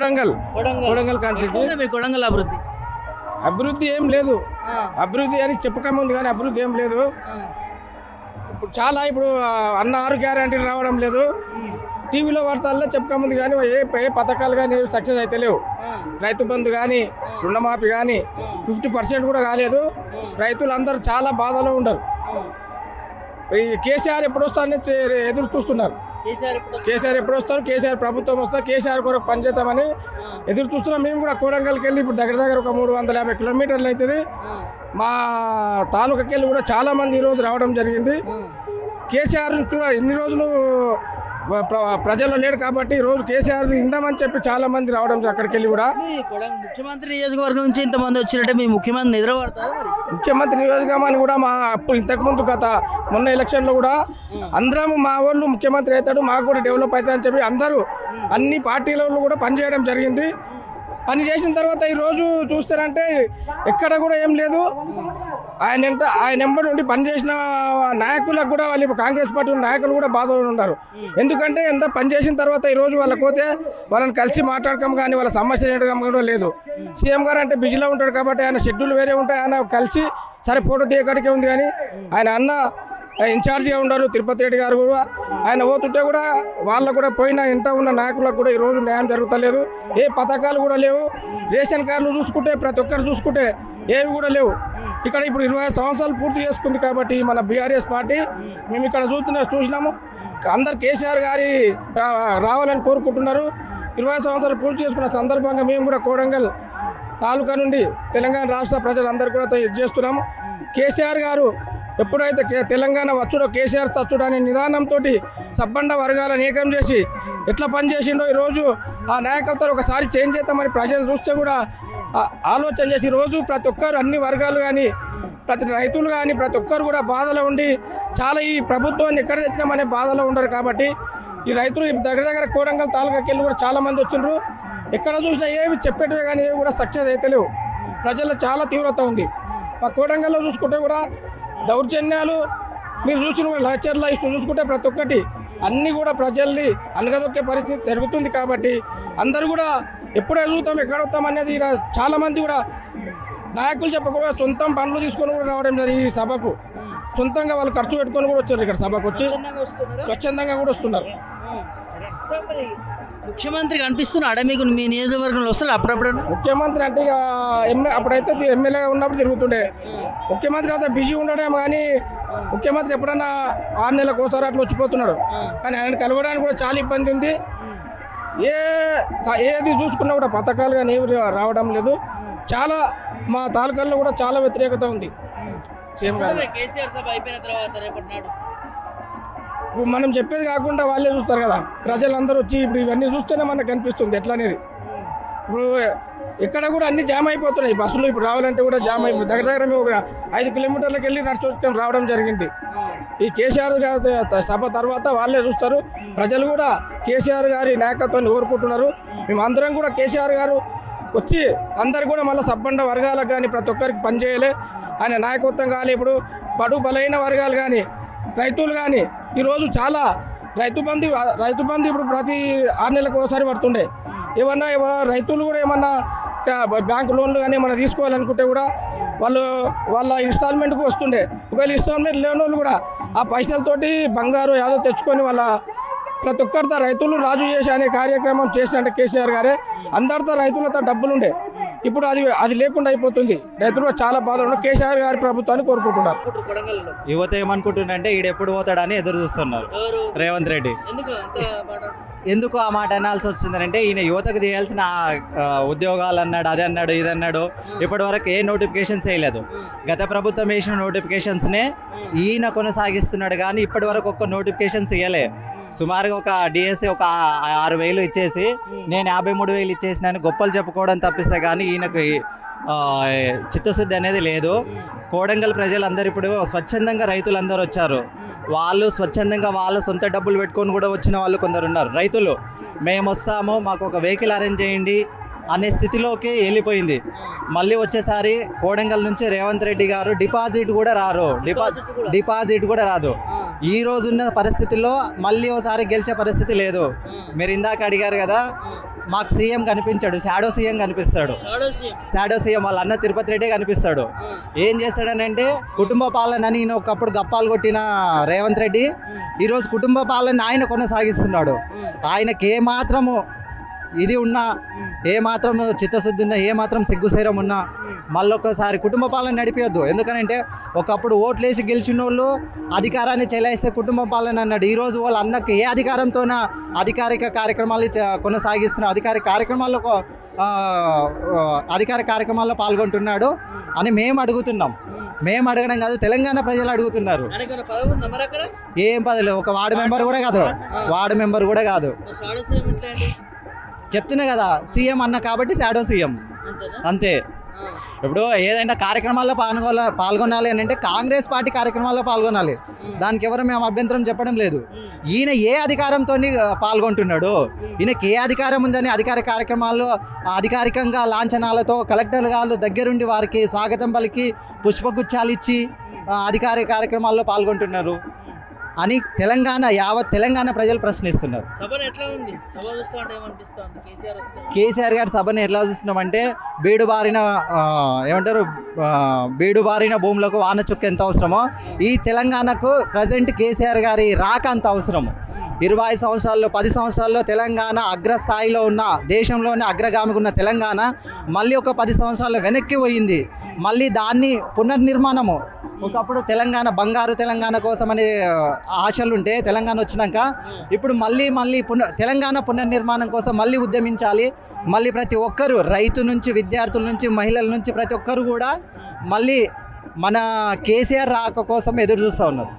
Kodangal constituency. మీ కొడంగల్ అభివృద్ధి అభివృద్ధి ఏం లేదు, అభివృద్ధి అని చెప్పకముందు కానీ అభివృద్ధి ఏం లేదు. ఇప్పుడు చాలా ఇప్పుడు అన్న 6 గ్యారెంటీలు రావడం లేదు. టీవీలో వార్తల్లో చెప్పకముందు కానీ ఏ పథకాలు కానీ సక్సెస్ అయితే లేవు. రైతు బంధు కానీ రుణమాఫీ కానీ 50% కూడా కాలేదు. రైతులందరూ చాలా బాధలో ఉండరు. ఈ కేసీఆర్ ఎప్పుడు వస్తారని ఎదురు చూస్తున్నారు. కేసీఆర్ ఎప్పుడు వస్తారు, కేసీఆర్ ప్రభుత్వం వస్తారు, కేసీఆర్ కొరకు పనిచేద్దామని ఎదురు చూస్తున్నాం. మేము కూడా కొడంగల్కి వెళ్ళి ఇప్పుడు దగ్గర ఒక 350 కిలోమీటర్లు అవుతుంది. మా తాలూకాకి వెళ్ళి కూడా చాలామంది ఈరోజు రావడం జరిగింది. కేసీఆర్ కూడా ఇన్ని రోజులు ప్రజల్లో లేడు కాబట్టి రోజు కేసీఆర్ ఇందామని చెప్పి చాలా మంది రావడం అక్కడికి వెళ్ళి కూడా. ముఖ్యమంత్రి నియోజకవర్గం నుంచి ఇంతమంది వచ్చినట్టే మీ ముఖ్యమంత్రి నిద్రపడతారు. ముఖ్యమంత్రి నియోజకవర్గాన్ని కూడా మా అప్పుడు ఇంతకుముందు మొన్న ఎలక్షన్లో కూడా అందరం మా వాళ్ళు ముఖ్యమంత్రి అవుతాడు, మాకు కూడా డెవలప్ అవుతుంది అని చెప్పి అందరూ అన్ని పార్టీల కూడా పనిచేయడం జరిగింది. పని చేసిన తర్వాత ఈరోజు చూస్తారంటే ఎక్కడ కూడా ఏం లేదు. ఆయన ఎంబడి ఉండి పనిచేసిన నాయకులకు కూడా వాళ్ళు కాంగ్రెస్ పార్టీ నాయకులు కూడా బాధలో ఉన్నారు. ఎందుకంటే ఎంత పనిచేసిన తర్వాత ఈరోజు వాళ్ళకి పోతే వాళ్ళని కలిసి మాట్లాడకం కానీ వాళ్ళ సమస్యలు ఏంటకం కూడా లేదు. సీఎం గారు అంటే బిజీలో ఉంటాడు కాబట్టి ఆయన షెడ్యూల్ వేరే ఉంటాయి. ఆయన కలిసి సరే ఫోటో తీయకాడికే ఉంది కానీ ఆయన అన్న ఇన్ఛార్జిగా ఉన్నారు తిరుపతి రెడ్డి గారు కూడా. ఆయన పోతుంటే కూడా వాళ్ళకు కూడా పోయిన ఇంట ఉన్న నాయకులకు కూడా ఈరోజు న్యాయం జరుగుతలేదు. ఏ పథకాలు కూడా లేవు. రేషన్ కార్డులు చూసుకుంటే ప్రతి ఒక్కరు చూసుకుంటే ఏవి కూడా లేవు. ఇక్కడ ఇప్పుడు 20 సంవత్సరాలు పూర్తి చేసుకుంది కాబట్టి మన బీఆర్ఎస్ పార్టీ మేము ఇక్కడ చూసినాము. అందరు కేసీఆర్ గారి రావాలని కోరుకుంటున్నారు. 20 సంవత్సరాలు పూర్తి చేసుకున్న సందర్భంగా మేము కూడా కొడంగల్ తాలూకా నుండి తెలంగాణ రాష్ట్ర ప్రజలందరూ కూడా చేస్తున్నాము. కేసీఆర్ గారు ఎప్పుడైతే తెలంగాణ వచ్చుడో కేసీఆర్ చచ్చుడో అనే నిదానంతో సబ్బండ వర్గాలను ఏకం చేసి ఎట్లా పనిచేసిండో ఈరోజు ఆ నాయకత్వం ఒకసారి చేంజ్ చేద్దామని ప్రజలు చూస్తే కూడా ఆలోచన చేసి రోజు ప్రతి ఒక్కరు అన్ని వర్గాలు కానీ ప్రతి రైతులు కానీ ప్రతి ఒక్కరు కూడా బాధలో ఉండి చాలా ఈ ప్రభుత్వాన్ని ఎక్కడ తెచ్చినామనే బాధలో ఉండరు. కాబట్టి ఈ రైతులు దగ్గర కొడంగల్ తాలూకాకి వెళ్ళి కూడా చాలామంది వచ్చిండ్రు. ఎక్కడ చూసినా ఏవి చెప్పేటివి కానీ ఏవి కూడా సక్సెస్ అయితే లేవు. ప్రజల్లో చాలా తీవ్రత ఉంది. మా కొడంగల్లో చూసుకుంటే కూడా దౌర్జన్యాలు మీరు చూసిన లహచర్ల ఇష్యూ చూసుకుంటే ప్రతి ఒక్కటి అన్నీ కూడా ప్రజల్ని అనగదొక్కే పరిస్థితి జరుగుతుంది. కాబట్టి అందరూ కూడా ఎప్పుడు ఎదుగుతాం ఎక్కడ వస్తాం అనేది ఇక్కడ చాలామంది కూడా నాయకులు చెప్పకుండా సొంతం పనులు తీసుకొని కూడా రావడం జరిగింది. ఈ సభకు సొంతంగా వాళ్ళు ఖర్చు పెట్టుకొని కూడా వచ్చారు. ఇక్కడ సభకు వచ్చి స్వచ్ఛందంగా కూడా వస్తున్నారు. ముఖ్యమంత్రి కనిపిస్తున్నాడా మీకు మీ నియోజకవర్గంలో వస్తాడు అప్పుడప్పుడు? ముఖ్యమంత్రి అంటే ఇక అప్పుడైతే ఎమ్మెల్యేగా ఉన్నప్పుడు తిరుగుతుండే. ముఖ్యమంత్రి అంతా బిజీ ఉండడేమో కానీ ముఖ్యమంత్రి ఎప్పుడన్నా 6 నెలలకు ఒకసారి అట్లా వచ్చిపోతున్నాడు. కానీ ఆయన కలవడానికి కూడా చాలా ఇబ్బంది ఉంది. ఏది చూసుకున్నా కూడా పథకాలు కానీ ఏమి రావడం లేదు. చాలా మా తాలూకాల్లో కూడా చాలా వ్యతిరేకత ఉంది. సీఎం గారు కేసీఆర్ సభ అయిపోయిన తర్వాత రేపటి నాడు ఇప్పుడు మనం చెప్పేది కాకుండా వాళ్ళే చూస్తారు కదా. ప్రజలందరూ వచ్చి ఇప్పుడు ఇవన్నీ చూస్తేనే మనకు కనిపిస్తుంది ఎట్లా అనేది. ఇప్పుడు ఎక్కడ కూడా అన్ని జామ్ అయిపోతున్నాయి. బస్సులు ఇప్పుడు రావాలంటే కూడా జామ్ అయిపోతుంది. దగ్గర మేము 5 కిలోమీటర్లకు వెళ్ళి నడుచుకొని రావడం జరిగింది. ఈ కేసీఆర్ గారి సభ తర్వాత వాళ్ళే చూస్తారు. ప్రజలు కూడా కేసీఆర్ గారి నాయకత్వాన్ని కోరుకుంటున్నారు. మేము అందరం కూడా కేసీఆర్ గారు వచ్చి అందరు కూడా మళ్ళీ సబ్బండ వర్గాలకు కానీ ప్రతి ఒక్కరికి పనిచేయాలి. ఆయన నాయకత్వం కానీ ఇప్పుడు బడు బలైన వర్గాలు కానీ రైతులు కానీ ఈరోజు చాలా రైతు బంధు ఇప్పుడు ప్రతి 6 నెలలకు ఒకసారి పడుతుండే. ఏమన్నా రైతులు కూడా ఏమన్నా బ్యాంకు లోన్లు కానీ ఏమన్నా తీసుకోవాలనుకుంటే కూడా వాళ్ళ ఇన్స్టాల్మెంట్కి వస్తుండే. ఒకవేళ ఇన్స్టాల్మెంట్ లేని వాళ్ళు కూడా ఆ పైసలతోటి బంగారు యాదో తెచ్చుకొని వాళ్ళ ప్రతి ఒక్కరితో రైతులు రాజు చేసి అనే కార్యక్రమం చేసినట్టే కేసీఆర్ గారే. అందరితో రైతులతో డబ్బులుండే. ఇప్పుడు అది లేకుండా అయిపోతుంది. రైతులు చాలా బాధలు ఉన్నారు. కేసీఆర్ గారి ప్రభుత్వాన్ని కోరుకుంటున్నారు. యువత ఏమనుకుంటుందంటే ఈడు ఎప్పుడు పోతాడని ఎదురు చూస్తున్నారు రేవంత్ రెడ్డి. ఎందుకు ఆ మాట అనాల్సి వస్తుందంటే ఈయన యువతకు చేయాల్సిన ఉద్యోగాలు అన్నాడు, అది అన్నాడు, ఇది అన్నాడు. ఇప్పటి వరకు ఏ నోటిఫికేషన్స్ వేయలేదు. గత ప్రభుత్వం వేసిన నోటిఫికేషన్స్నే ఈయన కొనసాగిస్తున్నాడు కానీ ఇప్పటి వరకు ఒక్క నోటిఫికేషన్స్ ఇవ్వలే. సుమారుగా ఒక డిఎస్సి ఒక 6,000 ఇచ్చేసి నేను 53,000 ఇచ్చేసినాను గొప్పలు చెప్పుకోవడం తప్పిస్తే కానీ ఈయనకు చిత్తశుద్ధి అనేది లేదు. కోడంగల్ ప్రజలందరూ ఇప్పుడు స్వచ్ఛందంగా రైతులందరూ వచ్చారు. వాళ్ళు స్వచ్ఛందంగా వాళ్ళ సొంత డబ్బులు పెట్టుకొని కూడా వచ్చిన వాళ్ళు కొందరు ఉన్నారు. రైతులు మేము వస్తాము మాకు ఒక వెహికల్ అరేంజ్ చేయండి అనే స్థితిలోకి వెళ్ళిపోయింది. మళ్ళీ వచ్చేసారి కోడంగల్ నుంచి రేవంత్ రెడ్డి గారు డిపాజిట్ కూడా రాదు. ఈ రోజున్న పరిస్థితుల్లో మళ్ళీ ఒకసారి గెలిచే పరిస్థితి లేదు. మీరు ఇందాక అడిగారు కదా మాకు సీఎం కనిపించాడు, షాడో సీఎం కనిపిస్తాడు. షాడో సీఎం వాళ్ళ అన్న తిరుపతి రెడ్డి కనిపిస్తాడు. ఏం చేస్తాడనంటే కుటుంబ పాలన అని ఈయన ఒకప్పుడు గప్పాలు కొట్టిన రేవంత్ రెడ్డి ఈరోజు కుటుంబ పాలన ఆయన కొనసాగిస్తున్నాడు. ఆయనకి ఏమాత్రము ఇది ఉన్నా, ఏమాత్రం చిత్తశుద్ధి ఉన్నా, ఏమాత్రం సిగ్గుశైరం ఉన్నా మళ్ళొక్కసారి కుటుంబ పాలన నడిపేయొద్దు. ఎందుకనంటే ఒకప్పుడు ఓట్లేసి గెలిచిన వాళ్ళు అధికారాన్ని చెలాయిస్తే కుటుంబ పాలన అన్నాడు. ఈరోజు వాళ్ళ అన్నకి ఏ అధికారంతోన అధికారిక కార్యక్రమాలు కొనసాగిస్తున్నారు, అధికార కార్యక్రమాల్లో పాల్గొంటున్నాడు అని మేము అడుగుతున్నాం. మేము అడగడం కాదు, తెలంగాణ ప్రజలు అడుగుతున్నారు. ఏం పదవి, ఒక వార్డు మెంబర్ కూడా కాదు. చెప్తున్నా కదా, సీఎం అన్న కాబట్టి షాడో సీఎం అంతే. ఇప్పుడు ఏదైనా కార్యక్రమాల్లో పాల్గొనాలి అని అంటే కాంగ్రెస్ పార్టీ కార్యక్రమాల్లో పాల్గొనాలి, దానికి ఎవరు మేము అభ్యంతరం చెప్పడం లేదు. ఈయన ఏ అధికారంతో పాల్గొంటున్నాడు, ఈయనకి ఏ అధికారం ఉందని అధికార కార్యక్రమాల్లో అధికారికంగా లాంఛనాలతో కలెక్టర్ గారు దగ్గరుండి వారికి స్వాగతం పలికి పుష్పగుచ్చాలు ఇచ్చి అధికార కార్యక్రమాల్లో పాల్గొంటున్నారు అని యావత్ తెలంగాణ ప్రజలు ప్రశ్నిస్తున్నారు. కేసీఆర్ గారి సభను ఎట్లా చూస్తున్నామంటే బీడుబారిన భూములకు వాన చుక్క ఎంత అవసరమో ఈ తెలంగాణకు ప్రజెంట్ కేసీఆర్ గారి రాక అంత అవసరము. 20 సంవత్సరాల్లో 10 సంవత్సరాల్లో తెలంగాణ అగ్రస్థాయిలో ఉన్న, దేశంలోనే అగ్రగామిగా ఉన్న తెలంగాణ మళ్ళీ ఒక 10 సంవత్సరాలు వెనక్కి పోయింది. మళ్ళీ దాన్ని పునర్నిర్మాణము, ఒకప్పుడు తెలంగాణ బంగారు తెలంగాణ కోసం అనే ఆశలుంటే తెలంగాణ వచ్చినాక ఇప్పుడు మళ్ళీ తెలంగాణ పునర్నిర్మాణం కోసం మళ్ళీ ఉద్యమించాలి. మళ్ళీ ప్రతి ఒక్కరు, రైతు నుంచి విద్యార్థుల నుంచి మహిళల నుంచి ప్రతి ఒక్కరు కూడా మళ్ళీ మన కేసీఆర్ రాక కోసం ఎదురు చూస్తూ ఉన్నారు.